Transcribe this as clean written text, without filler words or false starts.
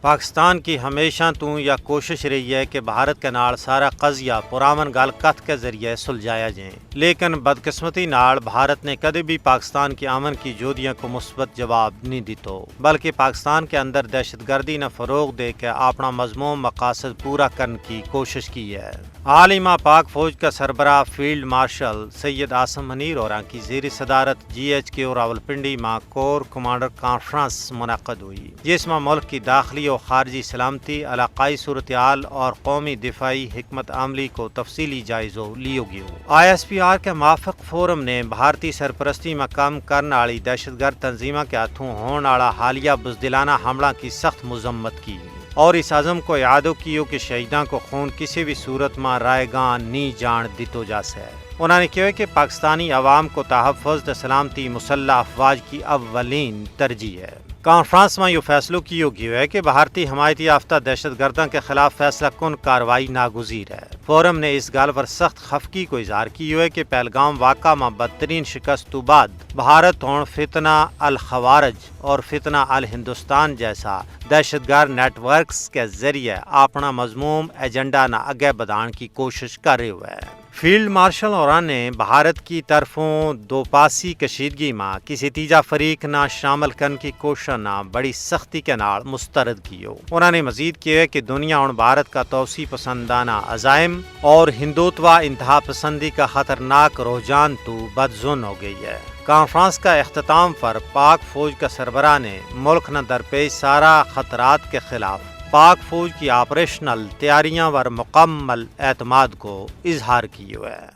پاکستان کی ہمیشہ تو یہ کوشش رہی ہے کہ بھارت کے نال سارا قضیہ پرامن گل کت کے ذریعے سلجھایا جائے، لیکن بدقسمتی نال بھارت نے کدی بھی پاکستان کی امن کی جودیاں کو مثبت جواب نہیں دیتو، بلکہ پاکستان کے اندر دہشت گردی نہ فروغ دے کے اپنا مضمون مقاصد پورا کرنے کی کوشش کی ہے۔ حال ہی میں پاک فوج کا سربراہ فیلڈ مارشل سید عاصم منیر اور کی زیر صدارت GHQ راولپنڈی میں کور کمانڈر کانفرنس منعقد ہوئی، جس میں ملک کی داخلی اور خارجی سلامتی، علاقائی صورتحال اور قومی دفاعی حکمت عملی کو تفصیلی جائزہ لیا گیا۔ ISPR کے موافق فورم نے بھارتی سرپرستی میں کام کرنے والی دہشت گرد تنظیموں کے ہاتھوں ہونے والا حالیہ بزدلانہ حملہ کی سخت مذمت کی اور اس عزم کو یاد کیا کہ شہیدوں کو خون کسی بھی صورت میں رائے گاں نہیں جان دیتو جا سکے۔ انہوں نے کہا کہ پاکستانی عوام کو تحفظ سلامتی مسلح افواج کی اولین ترجیح ہے۔ کانفرنس میں یہ فیصلہ کیا گیا ہے کہ بھارتی حمایتی یافتہ دہشت گردوں کے خلاف فیصلہ کن کارروائی ناگزیر ہے۔ فورم نے اس گال پر سخت خفگی کو اظہار کیا ہے کہ پہلگام واقعہ میں بدترین شکست تو بعد بھارت ہون فتنہ الخوارج اور فتنہ الہندوستان جیسا دہشت گرد نیٹ ورکس کے ذریعے اپنا مضموم ایجنڈا نہ آگے بڑھانے کی کوشش کر رہے ہوئے ہیں۔ فیلڈ مارشل اوران نے بھارت کی طرفوں دو پاسی کشیدگی میں کسی تیجا فریق نہ شامل کرنے کی کوشش نہ بڑی سختی کے نال مسترد کیو۔ انہوں نے مزید کیا کہ دنیا اور بھارت کا توسیع پسندانہ عزائم اور ہندوتوا انتہا پسندی کا خطرناک رجحان تو بدظن ہو گئی ہے۔ کانفرنس کا اختتام پر پاک فوج کا سربراہ نے ملک نہ درپیش سارا خطرات کے خلاف پاک فوج کی آپریشنل تیاریاں پر مکمل اعتماد کو اظہار کیا ہے۔